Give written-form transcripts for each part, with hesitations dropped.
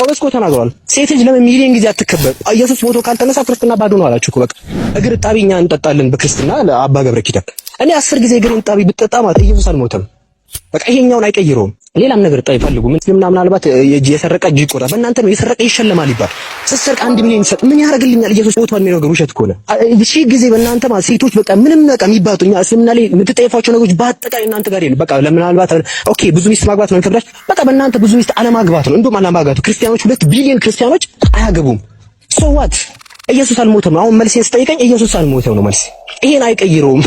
ጳውሎስ እኮ ተናግሯል። ሴት ልጅ ለምን ሚሊዮን ጊዜ አትከበር? ኢየሱስ ሞቶ ካልተነሳ ክርስትና ባዶ ነው አላችሁ እኮ። በቃ እግር እጣቢ እኛ እንጠጣለን በክርስትና ለአባ ገብረ ኪዳን። እኔ 10 ጊዜ እግር እጣቢ ብትጠጣ ማለት ኢየሱስ አልሞተም። በቃ ይሄኛውን አይቀይረውም። ሌላም ነገር ጣይ ፈልጉ። ምስልምና ምናልባት የሰረቀ እጅ ይቆረጣል። በእናንተ ነው የሰረቀ ይሸለማል ይባል። ስትሰርቅ 1 ሚሊዮን ይሰጥ ምን ያደርግልኛል? ኢየሱስ ሞቷል የሚለው ነገር ውሸት ከሆነ እሺ ጊዜ በእናንተ ማለት ሴቶች በቃ ምንም በቃ የሚባጡኛ እስልምና ላይ የምትጠይፏቸው ነገሮች በአጠቃላይ እናንተ ጋር የለም። በቃ ለምናልባት ኦኬ ብዙ ሚስት ማግባት ነው የሚከብዳችሁ። በቃ በእናንተ ብዙ ሚስት አለማግባት ነው። እንደውም አለማግባቱ ክርስቲያኖች 2 ቢሊዮን ክርስቲያኖች አያገቡም። ሶ ዋት ኢየሱስ አልሞተም። አሁን መልሴን ስጠይቀኝ ኢየሱስ አልሞተም ነው መልስ። ይሄን አይቀይረውም።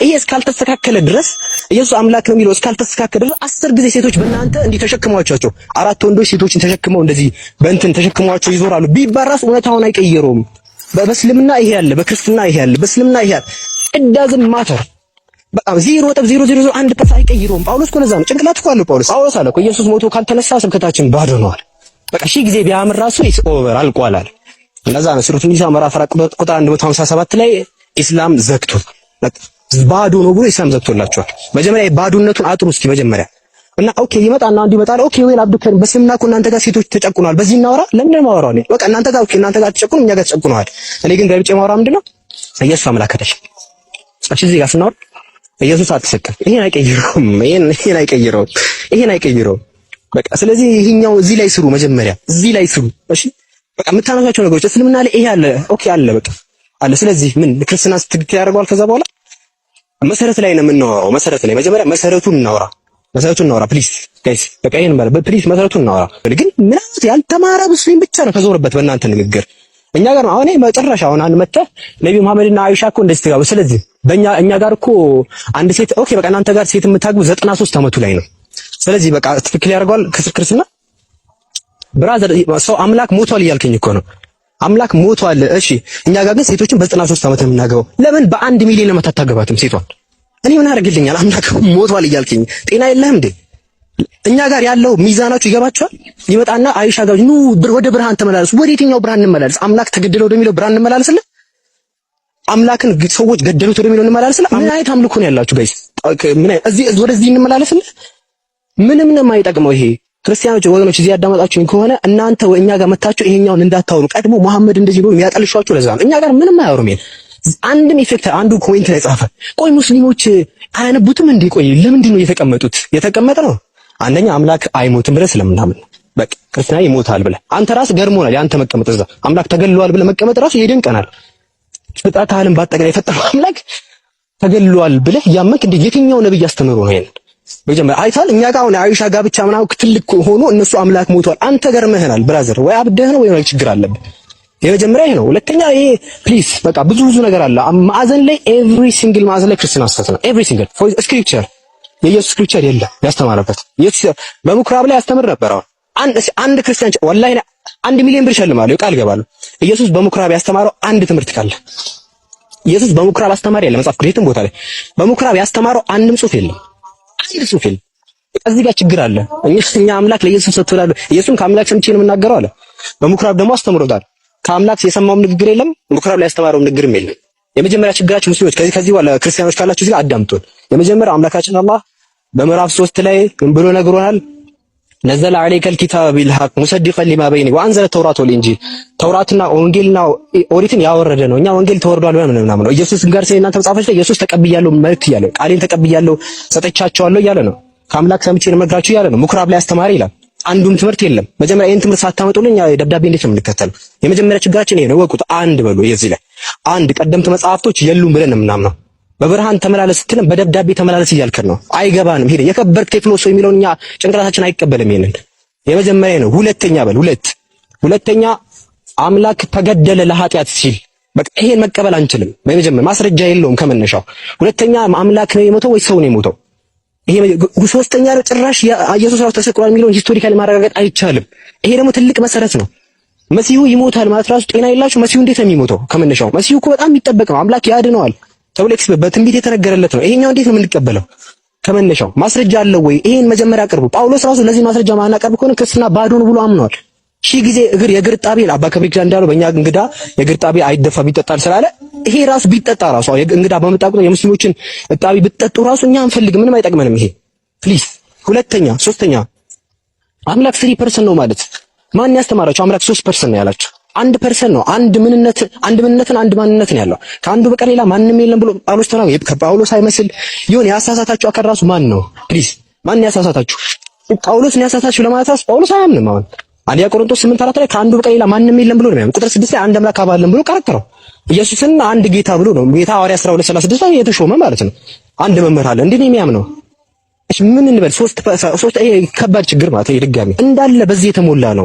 ይሄ እስካልተስተካከለ ድረስ ኢየሱስ አምላክ ነው የሚለው እስካልተስተካከለ ድረስ 10 ጊዜ ሴቶች በእናንተ እንዲህ ተሸክሟቸው 4 ወንዶች ሴቶችን ተሸክመው እንደዚህ በእንትን ተሸክሟቸው ይዞራሉ ቢባራስ እውነታውን አይቀይረውም። በእስልምና ይሄ ያለ፣ በክርስትና ይሄ ያለ፣ በእስልምና ይሄ ያለ እዳዝም ማተር በቃ 0.0001% አይቀይረውም። ጳውሎስ እኮ ለዛ ነው ጭንቅላት እኮ አለው ጳውሎስ አለ እኮ ኢየሱስ ሞቶ ካልተነሳ ስብከታችን ባዶ ነው አለ። በቃ ሺህ ጊዜ ቢያምር ራሱ ኢትስ ኦቨር አልቋል አለ። እንደዛ ነው ሱረቱ ኒሳ ምዕራፍ 4 ቁጥር 157 ላይ ኢስላም ዘግቷል። ባዶ ነው ብሎ ኢስላም ዘግቶላቸዋል። መጀመሪያ ባዶነቱን አጥሩ እስኪ መጀመሪያ እና ኦኬ ይመጣና አንዱ ይመጣል። ኦኬ ወይ አብዱከን በስልምና እኮ እናንተ ጋር ሴቶች ተጨቁነዋል። በዚህ እናወራ ለምን ነው ማወራው? እኔ በቃ እናንተ ጋር ኦኬ እናንተ ጋር ተጨቁኑ እኛ ጋር ተጨቁነዋል። እኔ ግን ገብቼ ማወራ ምንድነው ኢየሱስ አምላክ አይደል? እሺ እዚህ ጋር ስናወራ ኢየሱስ አትሰቀል። ይሄን አይቀይረውም። በቃ ስለዚህ ይሄኛው እዚህ ላይ ስሩ፣ መጀመሪያ እዚህ ላይ ስሩ። እሺ በቃ የምታነሳቸው ነገሮች እስልምና ላይ ይሄ አለ። ኦኬ አለ በቃ አለ። ስለዚህ ምን ክርስትና ስትግት ያደርገዋል። ከዛ በኋላ መሰረት ላይ ነው የምናወራው። መሰረት ላይ መጀመሪያ መሰረቱን እናወራ ፕሊዝ ጋይስ። በቃ ይሄን ማለት ፕሊዝ መሰረቱን እናወራ። ግን ምናምን ያልተማረ ሙስሊም ብቻ ነው ተዞረበት በእናንተ ንግግር። እኛ ጋር ነው አሁን መጨረሻ አሁን አንድ መጣ ነብዩ መሐመድና አይሻ እኮ እንደዚህ ተጋቡ። ስለዚህ እኛ ጋር እኮ አንድ ሴት ኦኬ በቃ እናንተ ጋር ሴት የምታግቡ 93 ዓመቱ ላይ ነው። ስለዚህ በቃ ትክክል ያደርገዋል ክርስትና ብራዘር። ሰው አምላክ ሞቷል እያልከኝ እኮ ነው። አምላክ ሞቷል። እሺ እኛ ጋር ግን ሴቶችን በ93 ዓመት ነው የምናገባው። ለምን በ1 ሚሊዮን ዓመት አታገባትም ሴቷን? እኔ ምን አደርግልኛል? አምላክ ሞቷል እያልከኝ ጤና የለህም እንዴ? እኛ ጋር ያለው ሚዛናችሁ ይገባችኋል? ይመጣና አይሻ ጋር ኑ ወደ ብርሃን ተመላለሱ። ወደ የትኛው ብርሃን እንመላለስ? አምላክ ተገደለ ወደሚለው ብርሃን እንመላለስልህ? አምላክን ሰዎች ገደሉት ወደሚለው እንመላለስልህ? ምን አይነት አምልኮ ነው ያላችሁ ጋይስ? ምን እዚህ ወደዚህ እንመላለስልህ? ምንም ነው የማይጠቅመው ይሄ። ክርስቲያኖች ወገኖች እዚህ ያዳመጣችሁኝ ከሆነ እናንተ እኛ ጋር መታችሁ ይሄኛውን እንዳታወሩ። ቀድሞ መሐመድ እንደዚህ ብሎ የሚያጠልሿችሁ ለዛ ነው። እኛ ጋር ምንም አያወሩም። አንድም ኢፌክት አንዱ ኮሜንት ላይ ጻፈ። ቆይ ሙስሊሞች አያነቡትም እንዴ? ቆይ ለምንድን ነው የተቀመጡት? የተቀመጠ ነው አንደኛ አምላክ አይሞትም ብለህ ስለምናምን በቃ ክርስትና ይሞታል ብለህ አንተ ራስህ ገርሞናል። ያንተ መቀመጥ እዛ አምላክ ተገሏል ብለህ መቀመጥ ራሱ ይደንቀናል። ፍጥረት ዓለም በአጠቃላይ የፈጠረው አምላክ ተገሏል ብለህ ያመንክ እንዴ? የትኛው ነብይ አስተምሮ ነው ይሄን? በጀመረ አይታል እኛ ጋር አሁን አይሻ ጋር ብቻ ምናምን ትልቅ ሆኖ እነሱ አምላክ ሞቷል። አንተ ገርመህናል ብራዘር። ወይ አብደህ ነው ወይ ችግር አለብህ። የመጀመሪያ ይሄ ነው። ሁለተኛ ይሄ ፕሊዝ በቃ ብዙ ነገር አለ ማዕዘን ላይ ኤቭሪ ሲንግል ማዕዘን ላይ ክርስትና ሐሰት ነው። ኤቭሪ ሲንግል ፎር ስክሪፕቸር የኢየሱስ ስክሪፕቸር የለም ያስተማረበት። ኢየሱስ በምኩራብ ላይ ያስተምር ነበር። አሁን አንድ ክርስቲያን ወላሂ 1 ሚሊዮን ብር ሸልማለሁ ቃል ገባለሁ። ኢየሱስ በምኩራብ ያስተማረው አንድ ትምህርት ካለ ኢየሱስ በምኩራብ አስተማሪ የለም። መጽሐፍ ቅዱስ የትም ቦታ ላይ በምኩራብ ያስተማረው አንድም ጽሑፍ የለም። አንድ ጽሑፍ የለም። እዚህ ጋር ችግር አለ። እኛ አምላክ ለኢየሱስ ሰጥቶላል። ኢየሱስን ከአምላክ ሰምቼ ነው የምናገረው አለ። በምኩራብ ደግሞ አስተምሮታል። ከአምላክ የሰማውም ንግግር የለም። ምኩራብ ላይ ያስተማረው ንግግርም የለም። የመጀመሪያ ችግራችን ሙስሊሞች ከዚህ በኋላ ክርስቲያኖች ካላችሁ እዚህ ጋር አዳምጡን። የመጀመሪያ አምላካችን አላህ በምዕራፍ 3 ላይ ምን ብሎ ነግሮናል? ነዘለ ዐለይከል ኪታበ ቢልሐቅ ሙሰዲቀን ሊማ በይኒ ወአንዘለ ተውራተ ወልኢንጂል። ተውራትና ወንጌልና ኦሪትን ያወረደ ነው። እኛ ወንጌል ተወርዷል ብለን ምናምን ነው። ኢየሱስ ጋር እናንተ መጽሐፎች ላይ ኢየሱስ ተቀብያለሁ መልእክት እያለ ቃሌን ተቀብያለሁ ሰጥቻቸዋለሁ እያለ ነው። ከአምላክ ሰምቼ ነው የምነግራችሁ እያለ ነው። ምኩራብ ላይ አስተማሪ ይላል። አንዱም ትምህርት የለም። መጀመሪያ ይሄን ትምህርት ሳታመጡልኝ ደብዳቤ እንዴት ነው የምንከተለው? የመጀመሪያ ችግራችን ይሄ ነው። ወቁት አንድ በሉ። የዚህ ላይ አንድ ቀደምት መጽሐፍቶች የሉም ብለን የምናምነው በብርሃን ተመላለስ ስትልም በደብዳቤ ተመላለስ እያልከን ነው። አይገባንም። ሄደ የከበርክ ቴክኖሶ የሚለውን እኛ ጭንቅላታችን አይቀበልም። ይሄንን የመጀመሪያ ነው። ሁለተኛ አምላክ ተገደለ ለኃጢአት ሲል በቃ ይሄን መቀበል አንችልም። በመጀመሪያ ማስረጃ የለውም ከመነሻው። ሁለተኛ አምላክ ነው የሞተው ወይ ሰው ነው የሞተው? ይሄ ሶስተኛ ጭራሽ ኢየሱስ ራሱ ተሰቅሏል የሚለውን ሂስቶሪካሊ ማረጋገጥ አይቻልም። ይሄ ደግሞ ትልቅ መሰረት ነው። መሲሁ ይሞታል ማለት ራሱ ጤና የላችሁ። መሲሁ እንዴት ነው የሚሞተው? ከመነሻው መሲሁ እኮ በጣም የሚጠበቅ ነው። አምላክ ያድነዋል ተብሎ በትንቢት የተነገረለት ነው። ይሄኛው እንዴት ነው የምንቀበለው? ከመነሻው ማስረጃ አለው ወይ? ይሄን መጀመሪያ አቅርቡ። ጳውሎስ ራሱ ለዚህ ማስረጃ ማናቀርብ ከሆነ ክርስትና ባዶ ነው ብሎ አምኗል። ሺህ ጊዜ የእግር ጣቢ አባ ከብሪክ እንዳለው በእኛ እንግዳ የእግር ጣቢ አይደፋም ይጠጣል ስላለ ይሄ ራሱ ቢጠጣ ራሱ እንግዳ በመጣ ቁጥር የሙስሊሞችን ጣቢ ብትጠጡ ራሱ እኛ አንፈልግም፣ ምንም አይጠቅመንም ይሄ ፕሊዝ። ሶስተኛ አምላክ 3% ነው ማለት ማን ያስተማራችሁ? አምላክ 3 ፐርሰንት ነው ያላችሁ። 1 ፐርሰንት ነው። አንድ ምንነትን አንድ ማንነት ነው ያለው። ከአንዱ በቀር ሌላ ማንም የለም ብሎ ጳውሎስ ተናገረ። ከጳውሎስ አይመስል ይሁን። ያሳሳታችሁ አካል ራሱ ማን ነው? ፕሊዝ ማን ያሳሳታችሁ? ጳውሎስን ያሳሳታችሁ ለማለት ጳውሎስ አያምንም። አሁን አንደኛ ቆሮንቶስ 8:4 ላይ ከአንዱ በቀር ሌላ ማንም የለም ብሎ ነው። ቁጥር 6 ላይ አንድ አምላክ አብ አለን ብሎ ቀረቀረው። ኢየሱስን አንድ ጌታ ብሎ ነው። ጌታ ሐዋርያ 12:36 ላይ የተሾመ ማለት ነው። አንድ መምህር አለ እንዴ ነው የሚያምነው? እሺ ምን እንበል? ሶስት ይሄ ከባድ ችግር ማለት ይሄ ድጋሚ እንዳለ በዚህ የተሞላ ነው።